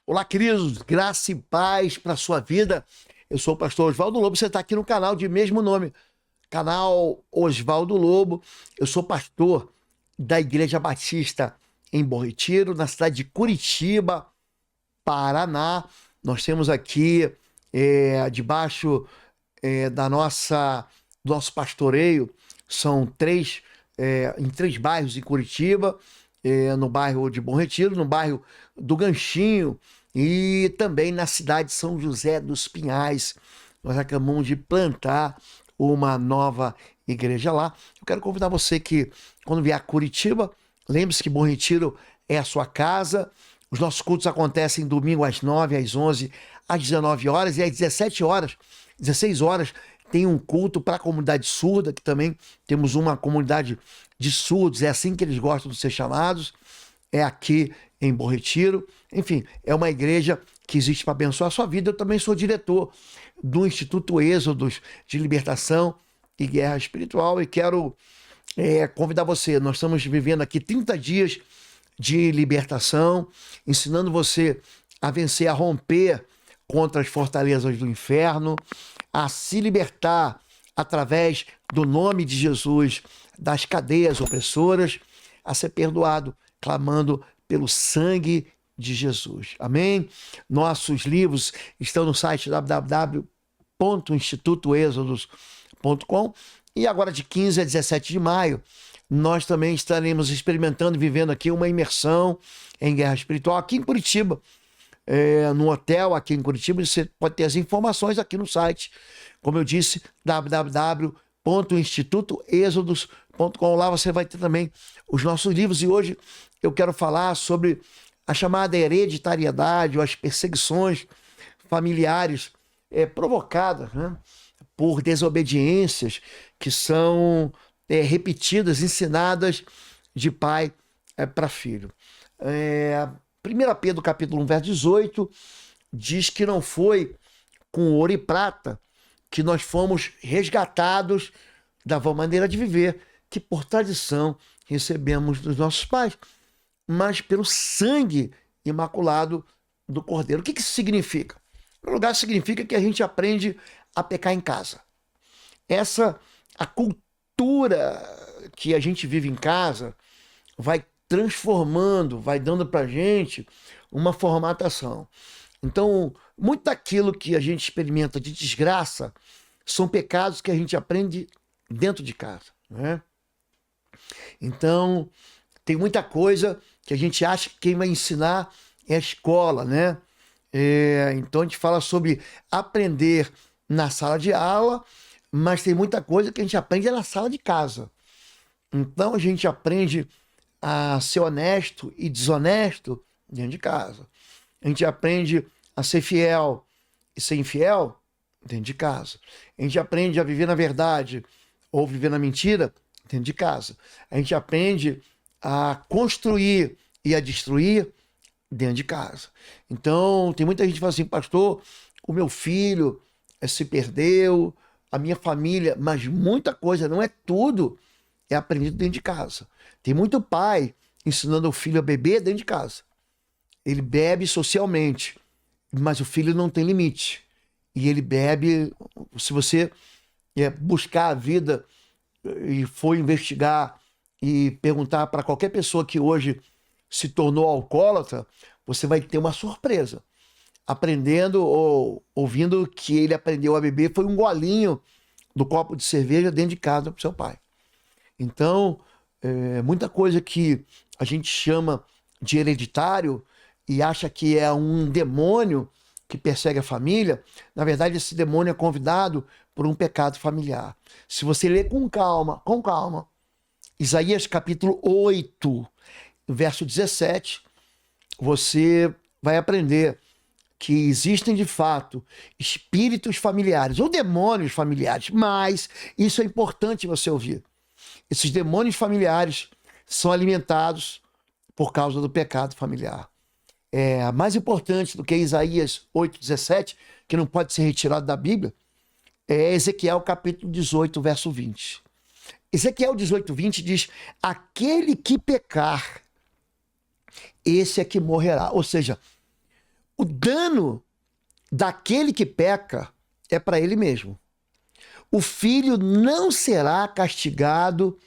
Olá, queridos, graça e paz para a sua vida. Eu sou o pastor Oswaldo Lobo, você está aqui no canal de mesmo nome, canal Oswaldo Lobo. Eu sou pastor da Igreja Batista em Bom Retiro, na cidade de Curitiba, Paraná. Nós temos aqui, debaixo do nosso pastoreio, são em três bairros em Curitiba, no bairro de Bom Retiro, no bairro do Ganchinho e também na cidade de São José dos Pinhais. Nós acabamos de plantar uma nova igreja lá. Eu quero convidar você que, quando vier a Curitiba, lembre-se que Bom Retiro é a sua casa. Os nossos cultos acontecem domingo às 9, às 11, às 19 horas e às 17 horas, 16 horas, tem um culto para a comunidade surda, que também temos uma comunidade de surdos, é assim que eles gostam de ser chamados, é aqui em Bom Retiro. Enfim, é uma igreja que existe para abençoar a sua vida. Eu também sou diretor do Instituto Êxodos de Libertação e Guerra Espiritual e quero convidar você. Nós estamos vivendo aqui 30 dias de libertação, ensinando você a vencer, a romper contra as fortalezas do inferno, a se libertar através do nome de Jesus das cadeias opressoras, a ser perdoado, clamando pelo sangue de Jesus. Amém? Nossos livros estão no site www.institutoexodos.com e agora de 15 a 17 de maio nós também estaremos experimentando e vivendo aqui uma imersão em guerra espiritual aqui em Curitiba, no hotel aqui em Curitiba. Você pode ter as informações aqui no site, como eu disse, www.institutoexodos.com. Lá você vai ter também os nossos livros e hoje eu quero falar sobre a chamada hereditariedade ou as perseguições familiares provocadas, né, por desobediências que são repetidas, ensinadas de pai para filho. 1 Pedro capítulo 1, verso 18, diz que não foi com ouro e prata que nós fomos resgatados da maneira de viver que por tradição recebemos dos nossos pais, mas pelo sangue imaculado do Cordeiro. O que isso significa? Em primeiro lugar, significa que a gente aprende a pecar em casa. A cultura que a gente vive em casa vai transformando, vai dando pra gente uma formatação. Então, muito daquilo que a gente experimenta de desgraça são pecados que a gente aprende dentro de casa, né? Então, tem muita coisa que a gente acha que quem vai ensinar é a escola, né? Então, a gente fala sobre aprender na sala de aula, mas tem muita coisa que a gente aprende na sala de casa. Então, a gente aprende a ser honesto e desonesto dentro de casa. A gente aprende a ser fiel e ser infiel dentro de casa. A gente aprende a viver na verdade ou viver na mentira dentro de casa. A gente aprende a construir e a destruir dentro de casa. Então, tem muita gente que fala assim, pastor, o meu filho se perdeu, a minha família, mas muita coisa, não é tudo, é aprendido dentro de casa. Tem muito pai ensinando o filho a beber dentro de casa. Ele bebe socialmente, mas o filho não tem limite. E ele bebe, se você buscar a vida e for investigar e perguntar para qualquer pessoa que hoje se tornou alcoólatra, você vai ter uma surpresa. Aprendendo ou ouvindo que ele aprendeu a beber foi um golinho do copo de cerveja dentro de casa para o seu pai. Então, muita coisa que a gente chama de hereditário e acha que é um demônio que persegue a família, na verdade esse demônio é convidado por um pecado familiar. Se você ler com calma, Isaías capítulo 8, verso 17, você vai aprender que existem de fato espíritos familiares ou demônios familiares, mas isso é importante você ouvir. Esses demônios familiares são alimentados por causa do pecado familiar. Mais importante do que Isaías 8,17, que não pode ser retirado da Bíblia, é Ezequiel capítulo 18, verso 20. Ezequiel 18, 20 diz, aquele que pecar, esse é que morrerá. Ou seja, O dano daquele que peca é para ele mesmo. O filho não será castigado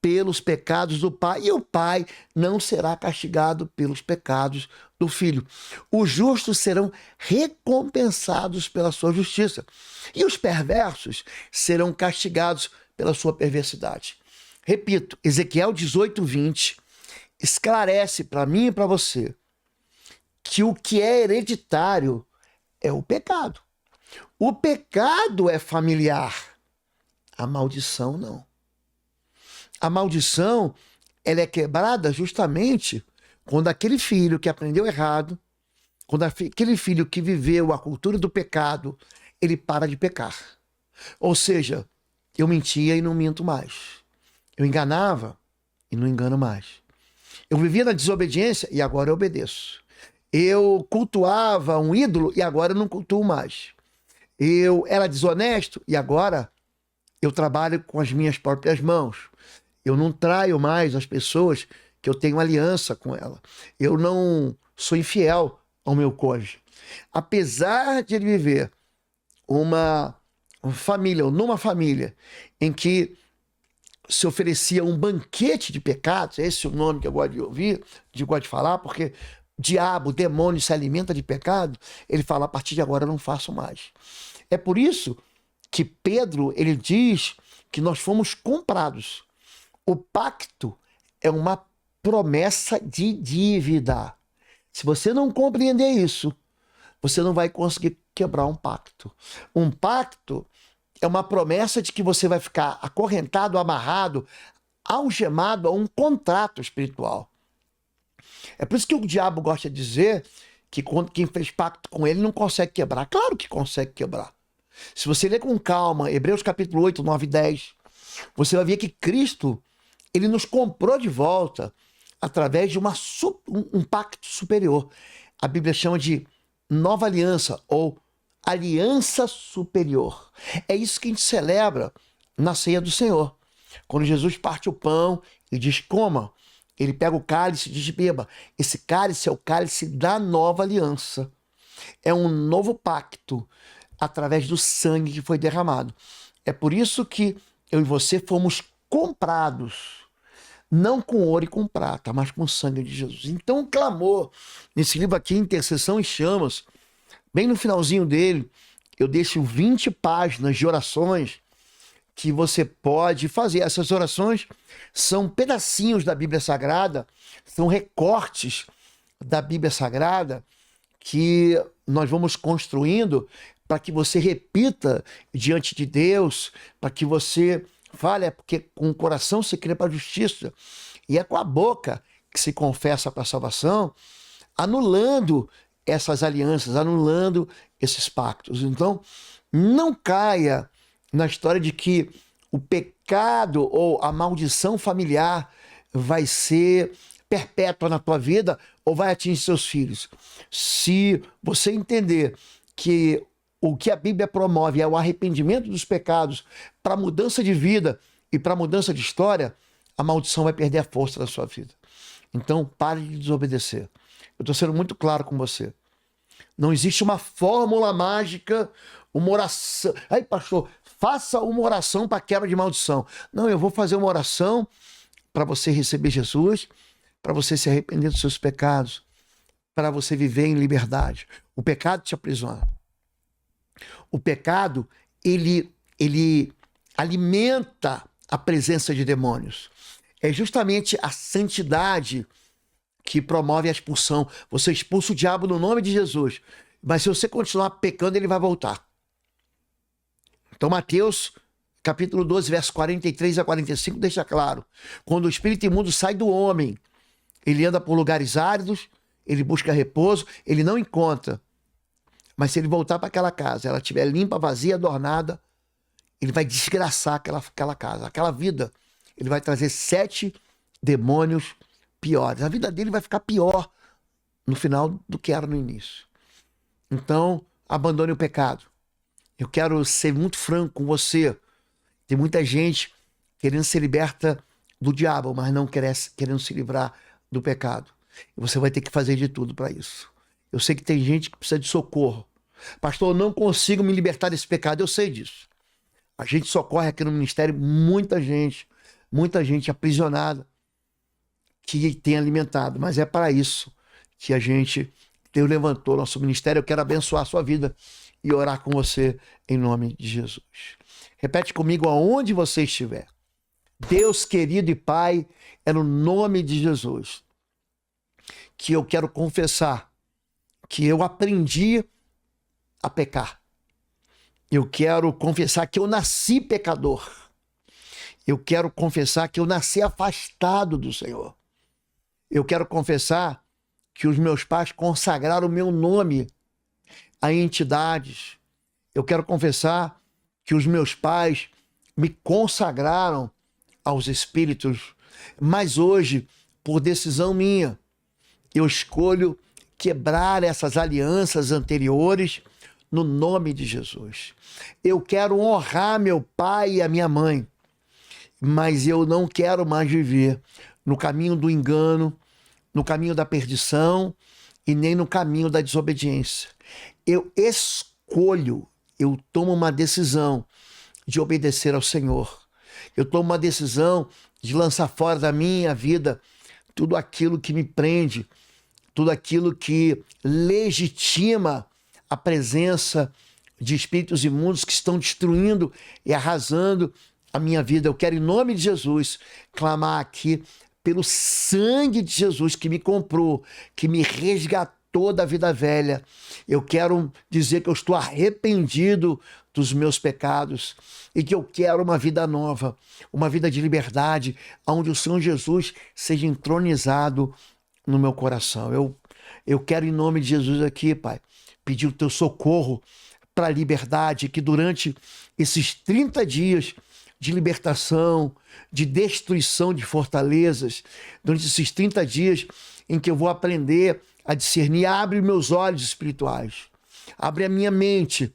pelos pecados do pai, e o pai não será castigado pelos pecados do filho. Os justos serão recompensados pela sua justiça, e os perversos serão castigados pela sua perversidade. Repito, Ezequiel 18:20 esclarece para mim e para você que o que é hereditário é o pecado. O pecado é familiar, a maldição não. A maldição, ela é quebrada justamente quando aquele filho que aprendeu errado, quando aquele filho que viveu a cultura do pecado, ele para de pecar. Ou seja, eu mentia e não minto mais. Eu enganava e não engano mais. Eu vivia na desobediência e agora eu obedeço. Eu cultuava um ídolo e agora eu não cultuo mais. Eu era desonesto e agora eu trabalho com as minhas próprias mãos. Eu não traio mais as pessoas que eu tenho aliança com ela. Eu não sou infiel ao meu cônjuge. Apesar de ele viver uma família, ou numa família, em que se oferecia um banquete de pecados, esse é o nome que eu gosto de ouvir, gosto de falar, porque diabo, demônio se alimenta de pecado, ele fala, a partir de agora eu não faço mais. É por isso que Pedro, ele diz que nós fomos comprados. O pacto é uma promessa de dívida. Se você não compreender isso, você não vai conseguir quebrar um pacto. Um pacto é uma promessa de que você vai ficar acorrentado, amarrado, algemado a um contrato espiritual. É por isso que o diabo gosta de dizer que quem fez pacto com ele não consegue quebrar. Claro que consegue quebrar. Se você ler com calma Hebreus capítulo 8, 9 e 10, você vai ver que Cristo, ele nos comprou de volta através de um pacto superior. A Bíblia chama de nova aliança ou aliança superior. É isso que a gente celebra na ceia do Senhor. Quando Jesus parte o pão e diz, coma, ele pega o cálice e diz, beba. Esse cálice é o cálice da nova aliança. É um novo pacto através do sangue que foi derramado. É por isso que eu e você fomos comprados, não com ouro e com prata, mas com o sangue de Jesus. Então o clamor, nesse livro aqui, Intercessão em Chamas, bem no finalzinho dele, eu deixo 20 páginas de orações que você pode fazer. Essas orações são pedacinhos da Bíblia Sagrada, são recortes da Bíblia Sagrada que nós vamos construindo para que você repita diante de Deus, para que você fale, é porque com o coração se crê para a justiça e é com a boca que se confessa para a salvação, anulando essas alianças, anulando esses pactos. Então, não caia na história de que o pecado ou a maldição familiar vai ser perpétua na tua vida ou vai atingir seus filhos. Se você entender que o que a Bíblia promove é o arrependimento dos pecados para mudança de vida e para mudança de história, a maldição vai perder a força da sua vida. Então, pare de desobedecer. Eu estou sendo muito claro com você. Não existe uma fórmula mágica, uma oração. Aí, pastor, faça uma oração para quebra de maldição. Não, eu vou fazer uma oração para você receber Jesus, para você se arrepender dos seus pecados, para você viver em liberdade. O pecado te aprisiona. O pecado, ele alimenta a presença de demônios. É justamente a santidade que promove a expulsão. Você expulsa o diabo no nome de Jesus, mas se você continuar pecando, ele vai voltar. Então, Mateus, capítulo 12, verso 43 a 45, deixa claro. Quando o espírito imundo sai do homem, ele anda por lugares áridos, ele busca repouso, ele não encontra. Mas se ele voltar para aquela casa, ela estiver limpa, vazia, adornada, ele vai desgraçar aquela casa, aquela vida. Ele vai trazer 7 demônios piores. A vida dele vai ficar pior no final do que era no início. Então, abandone o pecado. Eu quero ser muito franco com você. Tem muita gente querendo ser liberta do diabo, mas não querendo se livrar do pecado. E você vai ter que fazer de tudo para isso. Eu sei que tem gente que precisa de socorro. Pastor, eu não consigo me libertar desse pecado. Eu sei disso. A gente socorre aqui no ministério muita gente aprisionada que tem alimentado. Mas é para isso que Deus levantou nosso ministério. Eu quero abençoar a sua vida e orar com você em nome de Jesus. Repete comigo aonde você estiver. Deus querido e Pai, é no nome de Jesus que eu quero confessar que eu aprendi a pecar. Eu quero confessar que eu nasci pecador. Eu quero confessar que eu nasci afastado do Senhor. Eu quero confessar que os meus pais consagraram o meu nome a entidades. Eu quero confessar que os meus pais me consagraram aos espíritos. Mas hoje, por decisão minha, eu escolho quebrar essas alianças anteriores no nome de Jesus. Eu quero honrar meu pai e a minha mãe, mas eu não quero mais viver no caminho do engano, no caminho da perdição e nem no caminho da desobediência. Eu escolho, eu tomo uma decisão de obedecer ao Senhor. Eu tomo uma decisão de lançar fora da minha vida tudo aquilo que me prende, tudo aquilo que legitima a presença de espíritos imundos que estão destruindo e arrasando a minha vida. Eu quero, em nome de Jesus, clamar aqui pelo sangue de Jesus que me comprou, que me resgatou da vida velha. Eu quero dizer que eu estou arrependido dos meus pecados e que eu quero uma vida nova, uma vida de liberdade, onde o Senhor Jesus seja entronizado no meu coração. Eu quero, em nome de Jesus aqui, Pai, pedir o teu socorro para a liberdade, que durante esses 30 dias de libertação, de destruição de fortalezas, durante esses 30 dias em que eu vou aprender a discernir, abre meus olhos espirituais, abre a minha mente,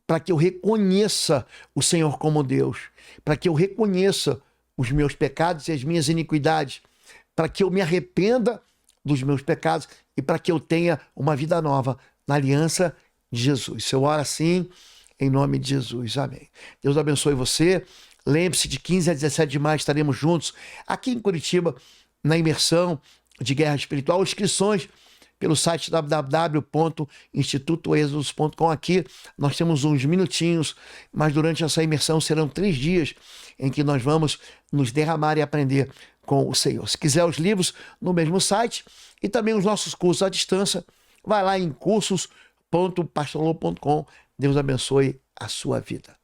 para que eu reconheça o Senhor como Deus, para que eu reconheça os meus pecados e as minhas iniquidades, para que eu me arrependa dos meus pecados e para que eu tenha uma vida nova na aliança de Jesus. Eu oro assim, em nome de Jesus. Amém. Deus abençoe você. Lembre-se, de 15 a 17 de maio estaremos juntos aqui em Curitiba, na imersão de Guerra Espiritual. Inscrições pelo site www.institutoexodus.com. Aqui nós temos uns minutinhos, mas durante essa imersão serão 3 dias em que nós vamos nos derramar e aprender com o Senhor. Se quiser os livros, no mesmo site, e também os nossos cursos à distância, vai lá em cursos.pastorlou.com. Deus abençoe a sua vida.